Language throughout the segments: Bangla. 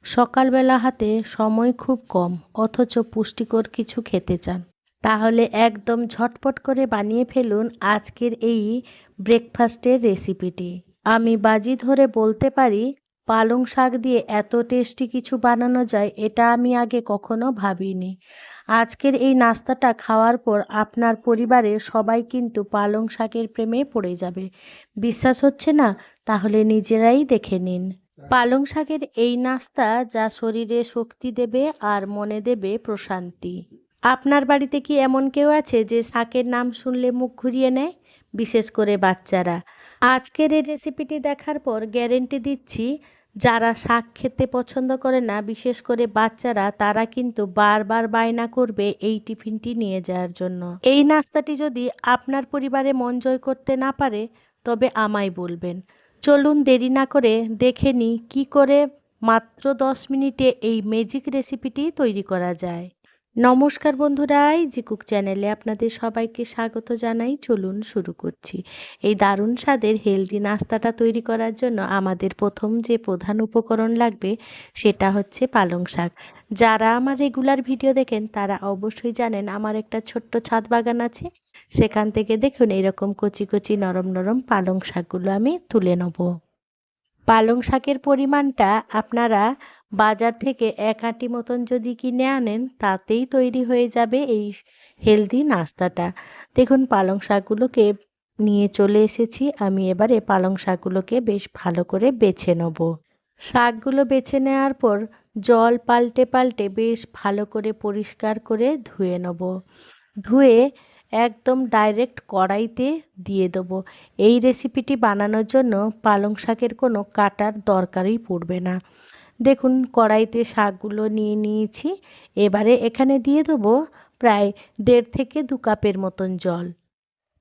সকালবেলা হাতে সময় খুব কম অথচ পুষ্টিকর কিছু খেতে চান, তাহলে একদম ঝটপট করে বানিয়ে ফেলুন আজকের এই ব্রেকফাস্টের রেসিপিটি। আমি বাজি ধরে বলতে পারি, পালং শাক দিয়ে এত টেস্টি কিছু বানানো যায় এটা আমি আগে কখনো ভাবিনি। আজকের এই নাস্তাটা খাওয়ার পর আপনার পরিবারের সবাই কিন্তু পালং শাকের প্রেমে পড়ে যাবে। বিশ্বাস হচ্ছে না? তাহলে নিজেরাই দেখে নিন। পালং শাকের এই নাস্তা যা শরীরে শক্তি দেবে আর মনে দেবে প্রশান্তি। আপনার বাড়িতে কি এমন কেউ আছে যে শাকের নাম শুনলে মুখ ঘুরিয়ে নেয়? বিশেষ করে বাচ্চারা। আজকের এই রেসিপিটি দেখার পর গ্যারেন্টি দিচ্ছি, যারা শাক খেতে পছন্দ করে না, বিশেষ করে বাচ্চারা, তারা কিন্তু বারবার বায়না করবে এই টিফিনটি নিয়ে যাওয়ার জন্য। এই নাস্তাটি যদি আপনার পরিবারে মন জয় করতে না পারে, তবে আমায় বলবেন। চলুন দেরি না করে দেখে নিই কী করে মাত্র 10 মিনিটে এই ম্যাজিক রেসিপিটি তৈরি করা যায়। নমস্কার বন্ধুরা, ইজি কুক চ্যানেলে আপনাদের সবাইকে স্বাগত জানাই। চলুন শুরু করছি। এই দারুণ স্বাদের হেলদি নাস্তাটা তৈরি করার জন্য আমাদের প্রথম যে প্রধান উপকরণ লাগবে সেটা হচ্ছে পালং শাক। যারা আমার রেগুলার ভিডিও দেখেন তারা অবশ্যই জানেন আমার একটা ছোট্ট ছাদ বাগান আছে। সেখান থেকে দেখুন এরকম কচি কচি নরম নরম পালং শাকগুলো আমি তুলে নেব। পালং শাকের পরিমাণটা আপনারা বাজার থেকে 1 আঁটি মতন যদি কিনে আনেন, তাতেই তৈরি হয়ে যাবে এই হেলদি নাস্তাটা। দেখুন পালং শাকগুলোকে নিয়ে চলে এসেছি। আমি এবারে পালং শাকগুলোকে বেশ ভালো করে বেছে নেব। শাকগুলো বেছে নেওয়ার পর জল পাল্টে পাল্টে বেশ ভালো করে পরিষ্কার করে ধুয়ে নেব। ধুয়ে একদম ডাইরেক্ট কড়াইতে দিয়ে দেবো। এই রেসিপিটি বানানোর জন্য পালং শাকের কোনো কাটার দরকারই পড়বে না। দেখুন কড়াইতে শাকগুলো নিয়ে নিয়েছি। এবারে এখানে দিয়ে দেবো প্রায় 1.5 থেকে 2 কাপের মতন জল।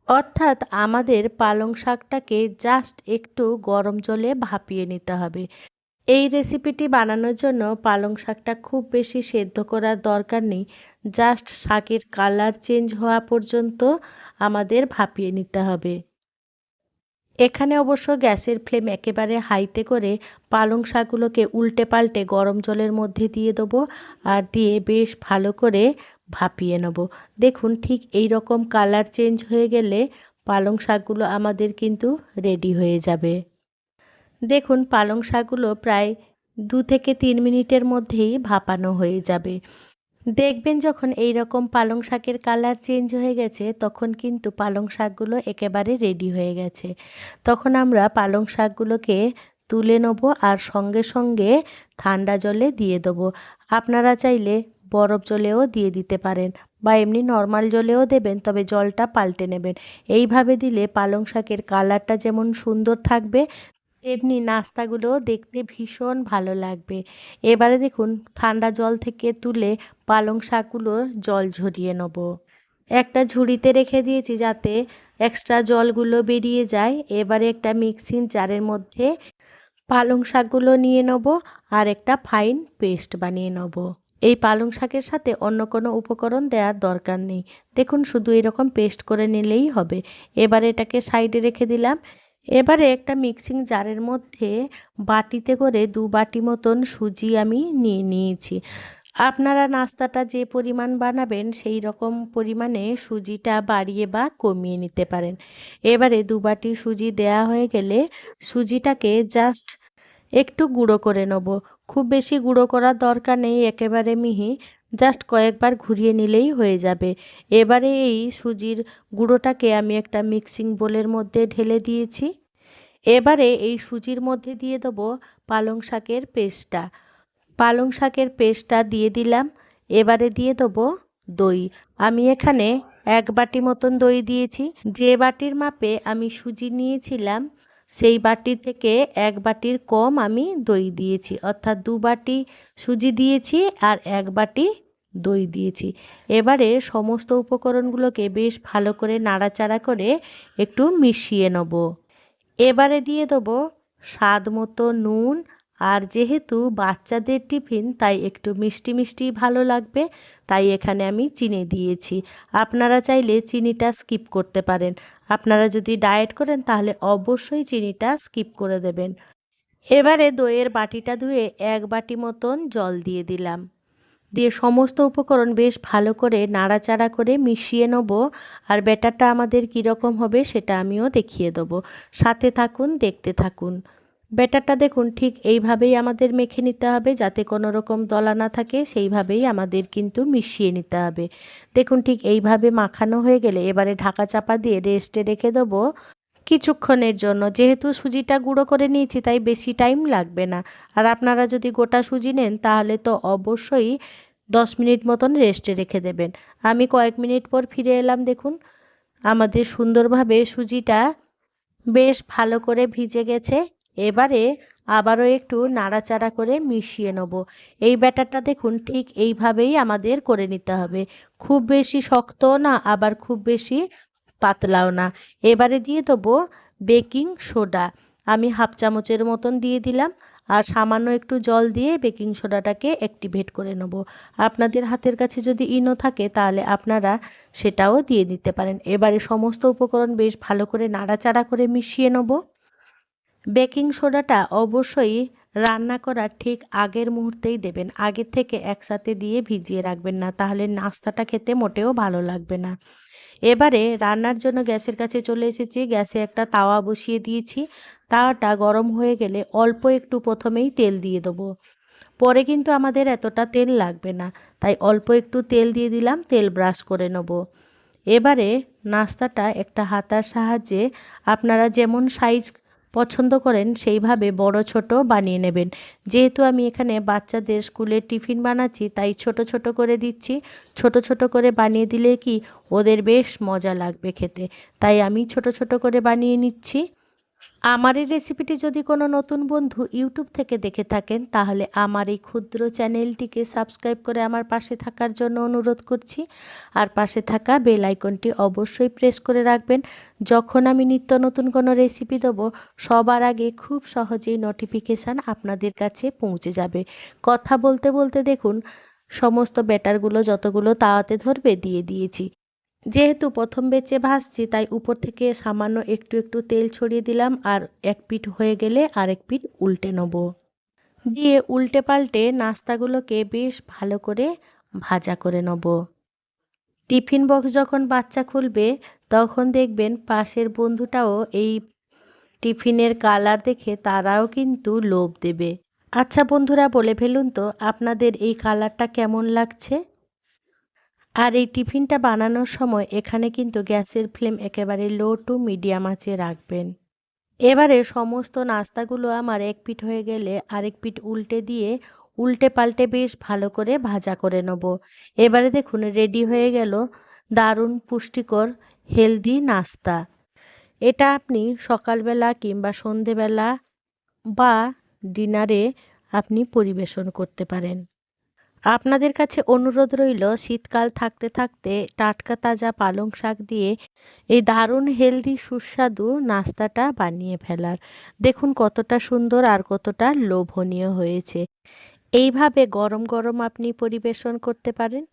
অর্থাৎ আমাদের পালং শাকটাকে জাস্ট একটু গরম জলে ভাপিয়ে নিতে হবে। এই রেসিপিটি বানানোর জন্য পালং শাকটা খুব বেশি সেদ্ধ করার দরকার নেই। জাস্ট শাকের কালার চেঞ্জ হওয়া পর্যন্ত আমাদের ভাপিয়ে নিতে হবে। এখানে অবশ্য গ্যাসের ফ্লেম একেবারে হাইতে করে পালং শাকগুলোকে উল্টে পাল্টে গরম জলের মধ্যে দিয়ে দেবো আর দিয়ে বেশ ভালো করে ভাপিয়ে নেব। দেখুন ঠিক এই রকম কালার চেঞ্জ হয়ে গেলে পালং শাকগুলো আমাদের কিন্তু রেডি হয়ে যাবে। দেখুন পালং শাকগুলো প্রায় 2 থেকে 3 মিনিটের মধ্যেই ভাপানো হয়ে যাবে। দেখবেন যখন এই রকম পালং শাকের কালার চেঞ্জ হয়ে গেছে, তখন কিন্তু পালং শাকগুলো একেবারে রেডি হয়ে গেছে। তখন আমরা পালং শাকগুলোকে তুলে নেব আর সঙ্গে সঙ্গে ঠান্ডা জলে দিয়ে দেবো। আপনারা চাইলে বরফ জলেও দিয়ে দিতে পারেন বা এমনি নর্মাল জলেও দেবেন, তবে জলটা পাল্টে নেবেন। এইভাবে দিলে পালং শাকের কালারটা যেমন সুন্দর থাকবে, এমনি নাস্তাগুলোও দেখতে ভীষণ ভালো লাগবে। এবারে দেখুন ঠান্ডা জল থেকে তুলে পালং শাকগুলোর জল ঝরিয়ে নেব। একটা ঝুড়িতে রেখে দিয়েছি যাতে এক্সট্রা জলগুলো বেরিয়ে যায়। এবারে একটা মিক্সিং জারের মধ্যে পালং শাকগুলো নিয়ে নেব আর একটা ফাইন পেস্ট বানিয়ে নেব। এই পালং শাকের সাথে অন্য কোনো উপকরণ দেওয়ার দরকার নেই। দেখুন শুধু এরকম পেস্ট করে নিলেই হবে। এবারে এটাকে সাইডে রেখে দিলাম। এবারে একটা মিক্সিং জারের মধ্যে বাটিতে করে 2 বাটি মতন সুজি আমি নিয়ে নিয়েছি। আপনারা নাস্তাটা যে পরিমাণ বানাবেন সেই রকম পরিমাণে সুজিটা বাড়িয়ে বা কমিয়ে নিতে পারেন। এবারে 2 বাটি সুজি দেয়া হয়ে গেলে সুজিটাকে জাস্ট একটু গুঁড়ো করে নেব। খুব বেশি গুঁড়ো করার দরকার নেই, একেবারে মিহি। জাস্ট কয়েকবার ঘুরিয়ে নিলেই হয়ে যাবে। এবারে এই সুজির গুঁড়োটাকে আমি একটা মিক্সিং বোলের মধ্যে ঢেলে দিয়েছি। এবারে এই সুজির মধ্যে দিয়ে দেবো পালং শাকের পেস্টটা। পালং শাকের পেস্টটা দিয়ে দিলাম। এবারে দিয়ে দেবো দই। আমি এখানে 1 বাটি মতন দই দিয়েছি। যে বাটির মাপে আমি সুজি নিয়েছিলাম সেই বাটি থেকে 1 বাটির কম আমি দই দিয়েছি, অর্থাৎ 2 বাটি সুজি দিয়েছি আর 1 বাটি দই দিয়েছি। এবারে সমস্ত উপকরণগুলোকে বেশ ভালো করে নাড়াচাড়া করে একটু মিশিয়ে নেব। এবারে দিয়ে দেবো স্বাদ মতো নুন। আর যেহেতু বাচ্চাদের টিফিন তাই একটু মিষ্টি মিষ্টি ভালো লাগবে, তাই এখানে আমি চিনি দিয়েছি। আপনারা চাইলে চিনিটা স্কিপ করতে পারেন। আপনারা যদি ডায়েট করেন তাহলে অবশ্যই চিনিটা স্কিপ করে দেবেন। এবারে দইয়ের বাটিটা ধুয়ে 1 বাটি মতন জল দিয়ে দিলাম। দিয়ে সমস্ত উপকরণ বেশ ভালো করে নাড়াচাড়া করে মিশিয়ে নেব। আর ব্যাটারটা আমাদের কীরকম হবে সেটা আমিও দেখিয়ে দেবো। সাথে থাকুন, দেখতে থাকুন। ব্যাটারটা দেখুন ঠিক এইভাবেই আমাদের মেখে নিতে হবে, যাতে কোনো রকম দলা না থাকে, সেইভাবেই আমাদের কিন্তু মিশিয়ে নিতে হবে। দেখুন ঠিক এইভাবে মাখানো হয়ে গেলে এবারে ঢাকা চাপা দিয়ে রেস্টে রেখে দেবো কিছুক্ষণের জন্য। যেহেতু সুজিটা গুঁড়ো করে নিয়েছি তাই বেশি টাইম লাগবে না। আর আপনারা যদি গোটা সুজি নেন তাহলে তো অবশ্যই 10 মিনিট মতন রেস্টে রেখে দেবেন। আমি কয়েক মিনিট পর ফিরে এলাম। দেখুন আমাদের সুন্দরভাবে সুজিটা বেশ ভালো করে ভিজে গেছে। এবারে আবারও একটু নাড়াচাড়া করে মিশিয়ে নেব। এই ব্যাটারটা দেখুন ঠিক এইভাবেই আমাদের করে নিতে হবে। খুব বেশি শক্তও না, আবার খুব বেশি পাতলাও না। এবারে দিয়ে দেবো বেকিং সোডা। আমি হাফ চামচের মতন দিয়ে দিলাম। আর সামান্য একটু জল দিয়ে বেকিং সোডাটাকে অ্যাক্টিভেট করে নেব। আপনাদের হাতের কাছে যদি ইনো থাকে তাহলে আপনারা সেটাও দিয়ে দিতে পারেন। এবারে সমস্ত উপকরণ বেশ ভালো করে নাড়াচাড়া করে মিশিয়ে নেব। বেকিং সোডাটা অবশ্যই রান্না করার ঠিক আগের মুহূর্তেই দেবেন। আগের থেকে একসাথে দিয়ে ভিজিয়ে রাখবেন না, তাহলে নাস্তাটা খেতে মোটেও ভালো লাগবে না। এবারে রান্নার জন্য গ্যাসের কাছে চলে এসেছি। গ্যাসে একটা তাওয়া বসিয়ে দিয়েছি। তাওয়াটা গরম হয়ে গেলে অল্প একটু প্রথমেই তেল দিয়ে দেবো। পরে কিন্তু আমাদের এতটা তেল লাগবে না, তাই অল্প একটু তেল দিয়ে দিলাম। তেল ব্রাশ করে নেব। এবারে নাস্তাটা একটা হাতার সাহায্যে আপনারা যেমন সাইজ পছন্দ করেন সেইভাবে বড় ছোট বানিয়ে নেবেন। যেহেতু আমি এখানে বাচ্চাদের স্কুলের টিফিন বানাচ্ছি তাই ছোট ছোট করে দিচ্ছি। ছোট ছোট করে বানিয়ে দিলে কি ওদের বেশ মজা লাগবে খেতে, তাই আমি ছোট ছোট করে বানিয়ে নিচ্ছি। আমার এই রেসিপিটি যদি কোনো নতুন বন্ধু ইউটিউব থেকে দেখে থাকেন তাহলে আমার এই ক্ষুদ্র চ্যানেলটিকে সাবস্ক্রাইব করে আমার পাশে থাকার জন্য অনুরোধ করছি। আর পাশে থাকা বেল আইকনটি অবশ্যই প্রেস করে রাখবেন। যখন আমি নিত্য নতুন কোনো রেসিপি দেবো সবার আগে খুব সহজেই নোটিফিকেশান আপনাদের কাছে পৌঁছে যাবে। কথা বলতে বলতে দেখুন সমস্ত ব্যাটারগুলো যতগুলো তাওয়াতে ধরবে দিয়ে দিয়েছি। যেহেতু প্রথম বেচে ভাজছি তাই উপর থেকে সামান্য একটু একটু তেল ছড়িয়ে দিলাম। আর এক পিঠ হয়ে গেলে আরেক পিঠ উল্টে নেব। দিয়ে উল্টে পাল্টে নাস্তাগুলোকে বেশ ভালো করে ভাজা করে নেব। টিফিন বক্স যখন বাচ্চা খুলবে তখন দেখবেন পাশের বন্ধুটাও এই টিফিনের কালার দেখে তারাও কিন্তু লোভ দেবে। আচ্ছা বন্ধুরা, বলে ফেলুন তো আপনাদের এই কালারটা কেমন লাগছে। আর এই টিফিনটা বানানোর সময় এখানে কিন্তু গ্যাসের ফ্লেম একেবারে লো টু মিডিয়াম আঁচে রাখবেন। এবারে সমস্ত নাস্তাগুলো আমার এক পিঠ হয়ে গেলে আরেক পিঠ উল্টে দিয়ে উল্টে পাল্টে বেশ ভালো করে ভাজা করে নেব। এবারে দেখুন রেডি হয়ে গেল দারুণ পুষ্টিকর হেলদি নাস্তা। এটা আপনি সকালবেলা কিংবা সন্ধেবেলা বা ডিনারে আপনি পরিবেশন করতে পারেন। আপনাদের কাছে অনুরোধ রইল শীতকাল থাকতে থাকতে টাটকা তাজা পালং শাক দিয়ে এই দারুণ হেলদি সুস্বাদু নাস্তাটা বানিয়ে ফেলার। দেখুন কতটা সুন্দর আর কতটা লোভনীয় হয়েছে। এইভাবে গরম গরম আপনি পরিবেশন করতে পারেন।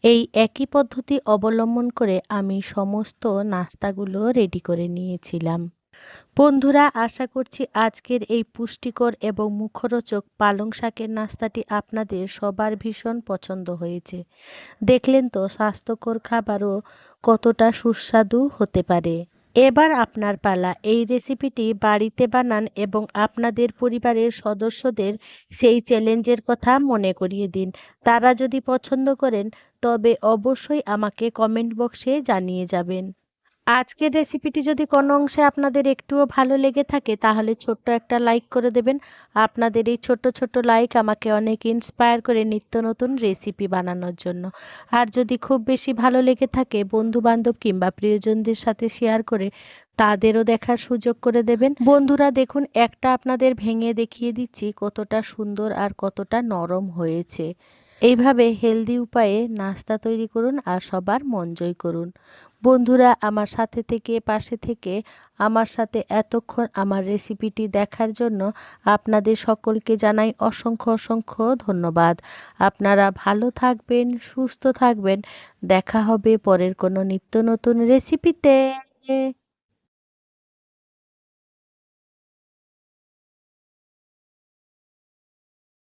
এই একই পদ্ধতি অবলম্বন করে আমি সমস্ত নাস্তাগুলো রেডি করে নিয়েছিলাম। বন্ধুরা, আশা করছি আজকের এই পুষ্টিকর এবং মুখরোচক পালং শাকের নাস্তাটি আপনাদের সবার ভীষণ পছন্দ হয়েছে। দেখলেন তো স্বাস্থ্যকর খাবারও কতটা সুস্বাদু হতে পারে। এবার আপনার পালা। এই রেসিপিটি বাড়িতে বানান এবং আপনাদের পরিবারের সদস্যদের সেই চ্যালেঞ্জের কথা মনে করিয়ে দিন। তারা যদি পছন্দ করেন তবে অবশ্যই আমাকে কমেন্ট বক্সে জানিয়ে যাবেন। আজকের রেসিপিটি যদি কোনো অংশে আপনাদের একটুও ভালো লেগে থাকে তাহলে ছোট্ট একটা লাইক করে দেবেন। আপনাদের এই ছোট্ট ছোট্ট লাইক আমাকে অনেক ইন্সপায়ার করে নিত্য নতুন রেসিপি বানানোর জন্য। আর যদি খুব বেশি ভালো লেগে থাকে বন্ধু বান্ধব কিংবা প্রিয়জনদের সাথে শেয়ার করে তাদেরও দেখার সুযোগ করে দেবেন। বন্ধুরা দেখুন একটা আপনাদের ভেঙে দেখিয়ে দিচ্ছি কতটা সুন্দর আর কতটা নরম হয়েছে। এইভাবে হেলদি উপায়ে নাস্তা তৈরি করুন আর সবার মন জয় করুন। বন্ধুরা আমার সাথে থেকে পাশে থেকে আমার সাথে এতক্ষণ আমার রেসিপিটি দেখার জন্য আপনাদের সকলকে জানাই অসংখ্য অসংখ্য ধন্যবাদ। আপনারা ভালো থাকবেন, সুস্থ থাকবেন। দেখা হবে পরের কোনো নিত্য নতুন রেসিপিতে।